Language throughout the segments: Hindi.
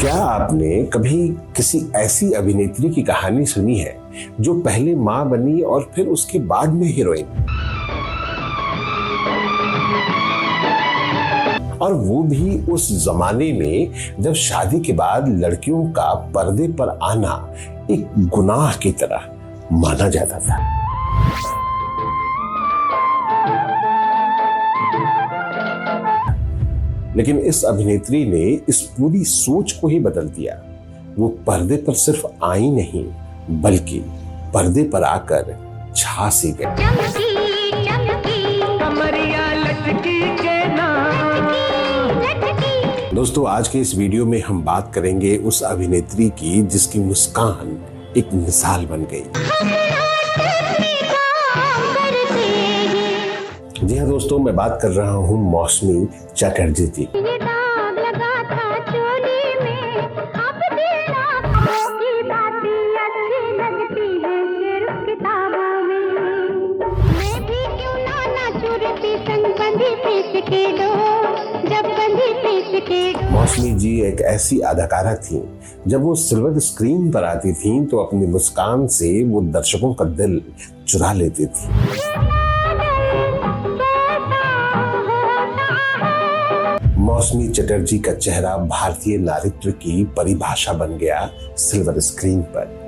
क्या आपने कभी किसी ऐसी अभिनेत्री की कहानी सुनी है जो पहले मां बनी और फिर उसके बाद में हीरोइन, और वो भी उस जमाने में जब शादी के बाद लड़कियों का पर्दे पर आना एक गुनाह की तरह माना जाता था। लेकिन इस अभिनेत्री ने इस पूरी सोच को ही बदल दिया। वो पर्दे पर सिर्फ आई नहीं बल्कि पर्दे पर आकर छा सी गई। दोस्तों, आज के इस वीडियो में हम बात करेंगे उस अभिनेत्री की जिसकी मुस्कान एक मिसाल बन गई। जी हाँ दोस्तों, मैं बात कर रहा हूँ मौसमी चटर्जी जी। मौसमी जी एक ऐसी अदाकारा थी, जब वो सिल्वर स्क्रीन पर आती थी तो अपनी मुस्कान से वो दर्शकों का दिल चुरा लेती थी। मौसमी चटर्जी का चेहरा भारतीय नारित्व की परिभाषा बन गया सिल्वर स्क्रीन पर।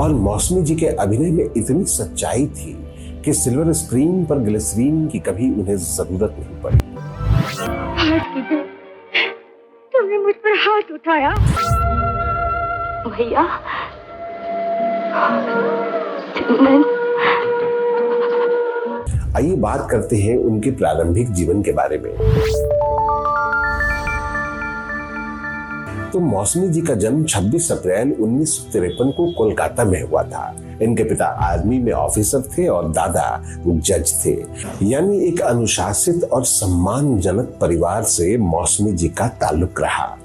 और मौसमी जी के अभिनय में इतनी सच्चाई थी कि सिल्वर स्क्रीन पर ग्लिसरीन की कभी उन्हें जरूरत नहीं पड़ी। तुमने मुझ पर हाथ उठाया भैया। आइए बात करते हैं उनके प्रारंभिक जीवन के बारे में। तो मौसमी जी का जन्म 26 अप्रैल 1953 को कोलकाता में हुआ था। इनके पिता आर्मी में ऑफिसर थे और दादा जज थे। यानी एक अनुशासित और सम्मानजनक परिवार से मौसमी जी का ताल्लुक रहा।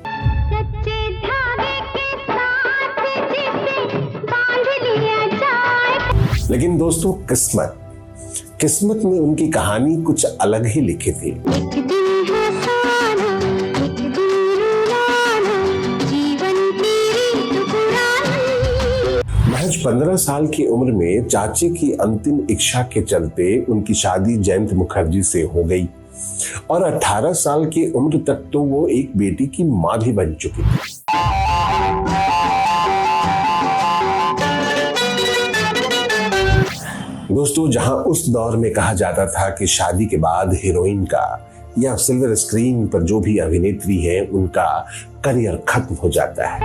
लेकिन दोस्तों, किस्मत में उनकी कहानी कुछ अलग ही लिखी थी। महज 15 साल की उम्र में चाची की अंतिम इच्छा के चलते उनकी शादी जयंत मुखर्जी से हो गई और 18 साल की उम्र तक तो वो एक बेटी की मां भी बन चुकी थी। दोस्तों, जहां उस दौर में कहा जाता था कि शादी के बाद हीरोइन का या सिल्वर स्क्रीन पर जो भी अभिनेत्री है उनका करियर खत्म हो जाता है,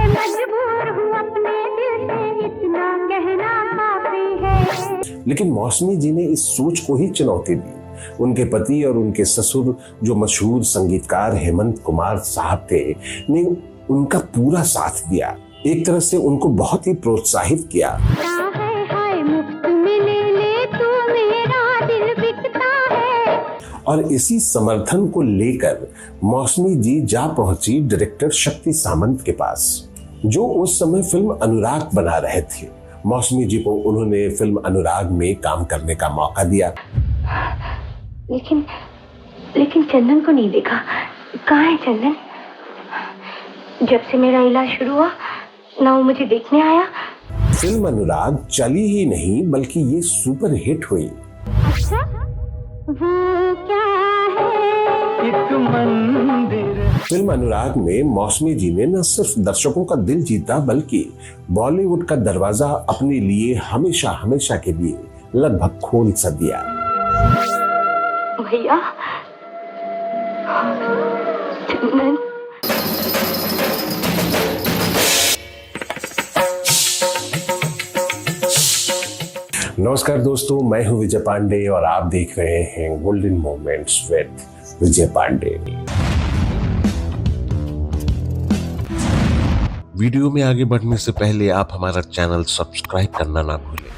लेकिन मौसमी जी ने इस सोच को ही चुनौती दी। उनके पति और उनके ससुर जो मशहूर संगीतकार हेमंत कुमार साहब थे ने उनका पूरा साथ दिया। एक तरह से उनको बहुत ही प्रोत्साहित किया। और इसी समर्थन को लेकर मौसमी जी जा पहुंची डायरेक्टर शक्ति सामंत के पास, जो उस समय फिल्म अनुराग बना रहे थे। मौसमी जी को उन्होंने फिल्म अनुराग में काम करने का मौका दिया। लेकिन चंदन को नहीं देखा। कहाँ है चंदन? जब से मेरा इलाज शुरू हुआ ना वो मुझे देखने आया। फिल्म अनुराग चली ही नहीं बल्कि ये सुपर हिट हुई। अच्छा? वो क्या है? एक मंदिर। फिल्म अनुराग में मौसमी जी ने न सिर्फ दर्शकों का दिल जीता बल्कि बॉलीवुड का दरवाजा अपने लिए हमेशा के लिए लगभग खोल सा दिया। भैया, नमस्कार दोस्तों, मैं हूं विजय पांडे और आप देख रहे हैं golden moments with Vijay Pandey. Video में आगे बढ़ने से पहले आप हमारा चैनल सब्सक्राइब करना ना भूलें।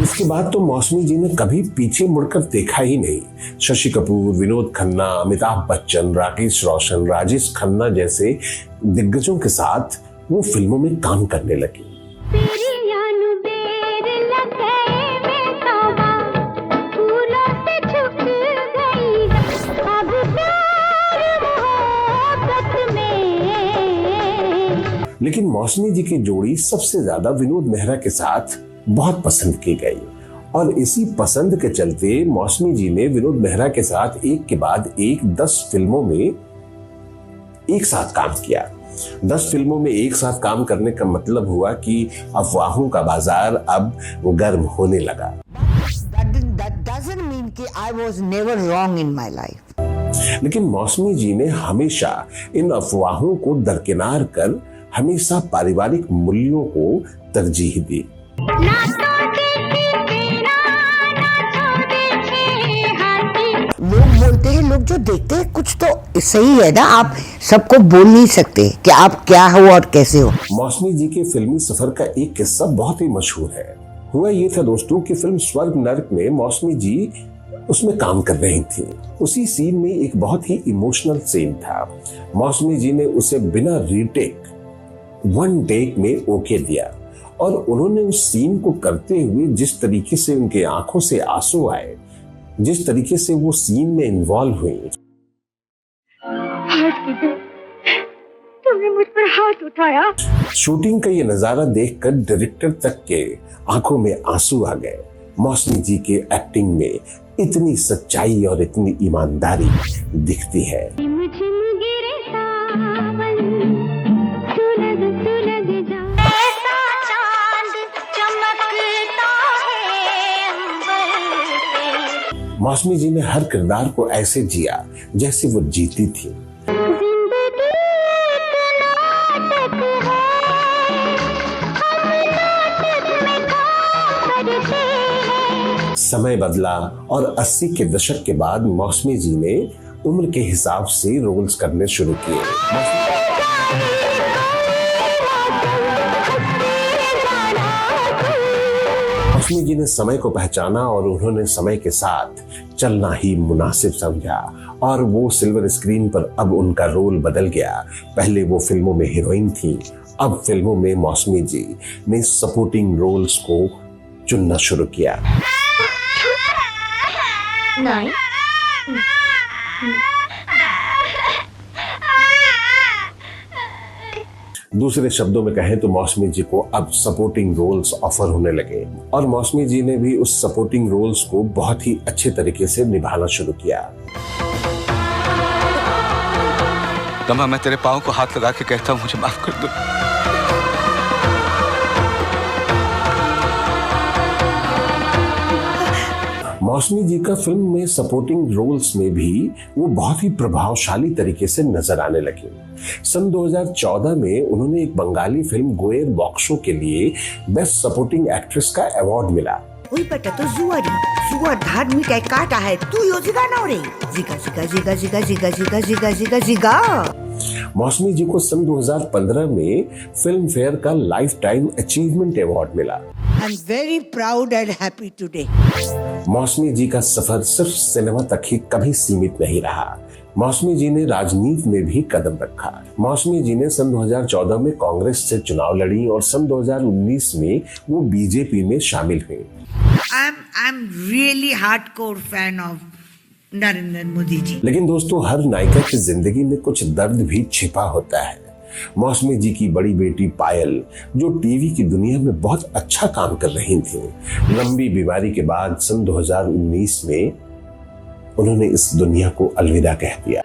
इसके बाद तो मौसमी जी ने कभी पीछे मुड़कर देखा ही नहीं। शशि कपूर, विनोद खन्ना, अमिताभ बच्चन, राकेश रोशन, राजेश खन्ना जैसे दिग्गजों के साथ वो फिल्मों में काम करने लगी। लेकिन मौसमी जी की जोड़ी सबसे ज्यादा विनोद मेहरा के साथ बहुत पसंद की गई और इसी पसंद के चलते मौसमी जी ने विनोद मेहरा के साथ एक के बाद एक 10 फिल्मों में एक साथ काम किया। 10 फिल्मों में एक साथ काम करने का मतलब हुआ कि अफवाहों का बाजार अब गर्म होने लगा। That doesn't mean कि I was never wrong in my life. लेकिन मौसमी जी ने हमेशा इन अफवाहों को दरकिनार कर हमेशा पारिवारिक मूल्यों को तरजीह दी। लोग बोलते हैं, लोग जो देखते हैं कुछ तो सही है ना, आप सबको बोल नहीं सकते कि आप क्या हो और कैसे हो। मौसमी जी के फिल्मी सफर का एक किस्सा बहुत ही मशहूर है। हुआ ये था दोस्तों कि फिल्म स्वर्ग नर्क में मौसमी जी उसमें काम कर रही थी। उसी सीन में एक बहुत ही इमोशनल सीन था। मौसमी जी ने उसे बिना रीटेक 1 टेक में ओके दिया और उन्होंने उस सीन को करते हुए जिस तरीके से उनके आंखों से आंसू आए, जिस तरीके से वो सीन में इन्वॉल्व हुई। तुमने मुझ पर हाथ उठाया। शूटिंग का ये नजारा देखकर डायरेक्टर तक के आंखों में आंसू आ गए। मौसमी जी के एक्टिंग में इतनी सच्चाई और इतनी ईमानदारी दिखती है। मौसमी जी ने हर किरदार को ऐसे जिया जैसे वो जीती थी। समय बदला और 80 के दशक के बाद मौसमी जी ने उम्र के हिसाब से रोल्स करने शुरू किए। मौसमी जी ने समय को पहचाना और उन्होंने समय के साथ चलना ही मुनासिब समझा और वो सिल्वर स्क्रीन पर अब उनका रोल बदल गया। पहले वो फिल्मों में हीरोइन थी, अब फिल्मों में मौसमी जी ने सपोर्टिंग रोल्स को चुनना शुरू किया। नहीं। दूसरे शब्दों में कहें तो मौसमी जी को अब सपोर्टिंग रोल्स ऑफर होने लगे और मौसमी जी ने भी उस सपोर्टिंग रोल्स को बहुत ही अच्छे तरीके से निभाना शुरू किया। तमा, मैं तेरे पाँव को हाथ लगा के कहता हूँ, मुझे माफ कर दो। मौसमी जी का फिल्म में सपोर्टिंग रोल्स में भी वो बहुत ही प्रभावशाली तरीके से नजर आने लगे। सन 2014 में उन्होंने एक बंगाली फिल्म गोएर बॉक्सो के लिए बेस्ट सपोर्टिंग एक्ट्रेस का अवार्ड मिला। ওই বেটা তো জুয়ারি, জুয়ার ধার মিটায় কাটা है, তুইও জিগা নাও রে, জিগা জিগা জিগা জিগা জিগা জিগা জিগা जिगा जिगा। मौसमी जी को सन 2015 में फिल्म फेयर का लाइफ टाइम अचीवमेंट अवार्ड मिला। I'm very proud and happy today. मौसमी जी का सफर सिर्फ सिनेमा तक ही कभी सीमित नहीं रहा। मौसमी जी ने राजनीति में भी कदम रखा। मौसमी जी ने सन 2014 में कांग्रेस से चुनाव लड़ी और सन 2019 में वो बीजेपी में शामिल हुई। I'm really hardcore fan of Narendra Modi ji. लेकिन दोस्तों, हर नायिका की जिंदगी में कुछ दर्द भी छिपा होता है। मौसमी जी की बड़ी बेटी पायल, जो टीवी की दुनिया में बहुत अच्छा काम कर रही थी, लंबी बीमारी के बाद सन 2019 में उन्होंने इस दुनिया को अलविदा कह दिया।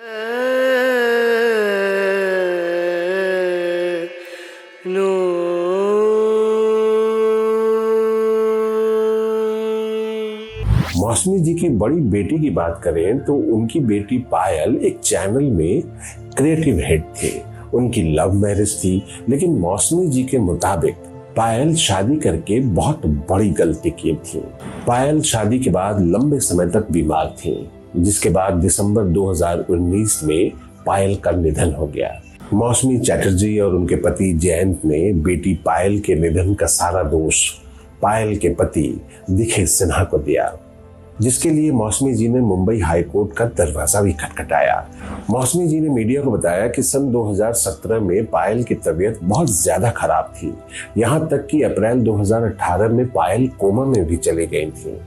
मौसमी जी की बड़ी बेटी की बात करें तो उनकी बेटी पायल एक चैनल में क्रिएटिव हेड थे। उनकी लव मैरिज थी, लेकिन मौसमी जी के मुताबिक पायल शादी करके बहुत बड़ी गलती की थी। पायल शादी के बाद लंबे समय तक बीमार थी, जिसके बाद दिसंबर 2019 में पायल का निधन हो गया। मौसमी चैटर्जी और उनके पति जयंत ने बेटी पायल के निधन का सारा दोष पायल के पति दिखे सिन्हा को दिया। जिसके लिए मौसमी जी ने मुंबई हाई कोर्ट का दरवाजा भी खटखटाया। मौसमी जी ने मीडिया को बताया कि सन 2017 में पायल की तबीयत बहुत ज्यादा खराब थी, यहां तक कि अप्रैल 2018 में पायल कोमा में भी चली गई थी।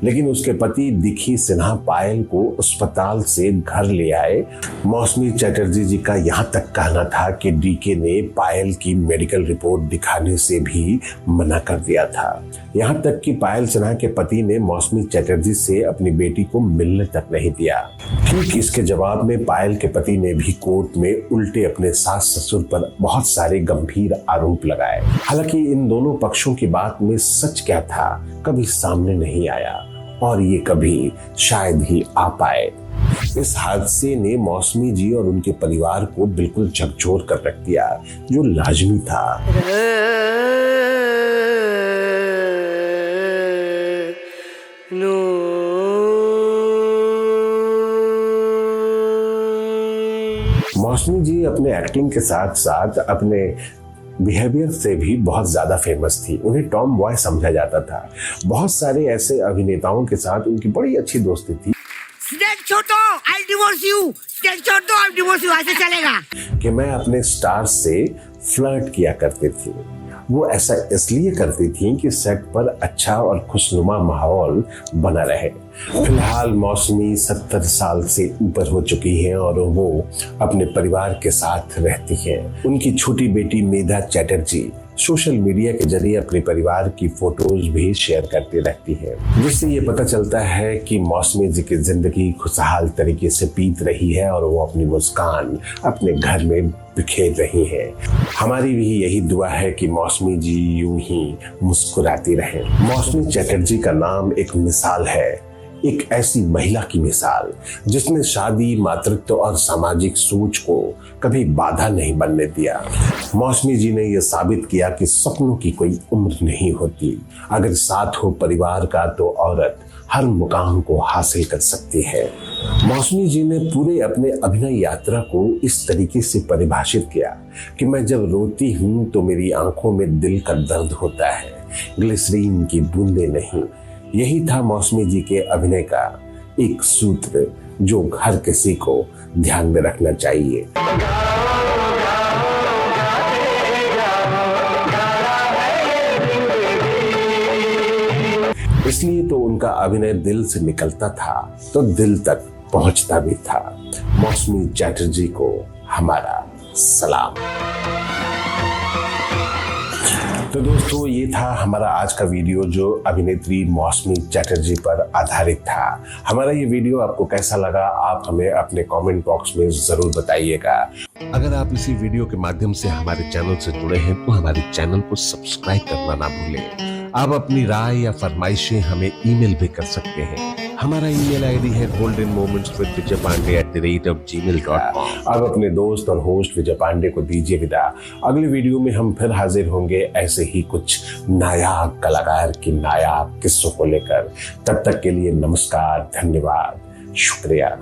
लेकिन उसके पति दिखी सिन्हा पायल को अस्पताल से घर ले आए। मौसमी चटर्जी जी का यहां तक कहना था कि डीके ने पायल की मेडिकल रिपोर्ट दिखाने से भी मना कर दिया था। यहां तक कि पायल सिन्हा के पति ने मौसमी चटर्जी से अपनी बेटी को मिलने तक नहीं दिया। ठीक इसके जवाब में पायल के पति ने भी कोर्ट में उल्टे अपने सास ससुर पर बहुत सारे गंभीर आरोप लगाए। हालांकि इन दोनों पक्षों की बात में सच क्या था कभी सामने नहीं आया और ये कभी शायद ही आ पाए। इस हादसे ने मौसमी जी और उनके परिवार को बिल्कुल झकझोर कर रख दिया, जो लाजमी था। मौसमी जी अपने एक्टिंग के साथ साथ अपने बिहेवियर से भी बहुत ज्यादा फेमस थी। उन्हें टॉम बॉय समझा जाता था। बहुत सारे ऐसे अभिनेताओं के साथ उनकी बड़ी अच्छी दोस्ती थी। स्नेक छोटो, I'll divorce you. स्नेक छोटो, I'll divorce you. ऐसे चलेगा कि मैं अपने स्टार से फ्लर्ट किया करती थी। वो ऐसा इसलिए करती थी कि सेट पर अच्छा और खुशनुमा माहौल बना रहे। फिलहाल मौसमी 70 साल से ऊपर हो चुकी है और वो अपने परिवार के साथ रहती है। उनकी छोटी बेटी मेधा चटर्जी सोशल मीडिया के जरिए अपने परिवार की फोटोज भी शेयर करती रहती है, जिससे ये पता चलता है कि मौसमी जी की जिंदगी खुशहाल तरीके से बीत रही है और वो अपनी मुस्कान अपने घर में बिखेर रही है। हमारी भी यही दुआ है कि मौसमी जी यूं ही मुस्कुराती रहें। मौसमी चटर्जी का नाम एक मिसाल है, एक ऐसी महिला की मिसाल जिसने शादी, मातृत्व और सामाजिक सोच को कभी बाधा नहीं बनने दिया। मौसमी जी ने यह साबित किया कि सपनों की कोई उम्र नहीं होती। अगर साथ हो परिवार का तो औरत हर मुकाम को हासिल कर सकती है। मौसमी जी ने पूरे अपने अभिनय यात्रा को इस तरीके से परिभाषित किया कि मैं जब रोती हूँ तो मेरी आंखों में दिल का दर्द होता है, ग्लिसरीन की बूंदे नहीं। यही था मौसमी जी के अभिनय का एक सूत्र जो हर किसी को ध्यान में रखना चाहिए। इसलिए तो उनका अभिनय दिल से निकलता था तो दिल तक पहुंचता भी था। मौसमी चटर्जी को हमारा सलाम। तो दोस्तों, ये था हमारा आज का वीडियो जो अभिनेत्री मौसमी चटर्जी पर आधारित था। हमारा ये वीडियो आपको कैसा लगा आप हमें अपने कमेंट बॉक्स में जरूर बताइएगा। अगर आप इसी वीडियो के माध्यम से हमारे चैनल से जुड़े हैं तो हमारे चैनल को सब्सक्राइब करना ना भूलें। आप अपनी राय या फरमाइशें हमें ईमेल भी कर सकते हैं। हमारा ईमेल आईडी है goldenmomentswithvijaypande@gmail.com। अब अपने दोस्त और होस्ट विजय पांडे को दीजिए विदा। अगले वीडियो में हम फिर हाजिर होंगे ऐसे ही कुछ नायाब कलाकार की नायाब किस्सों को लेकर। तब तक के लिए नमस्कार, धन्यवाद, शुक्रिया।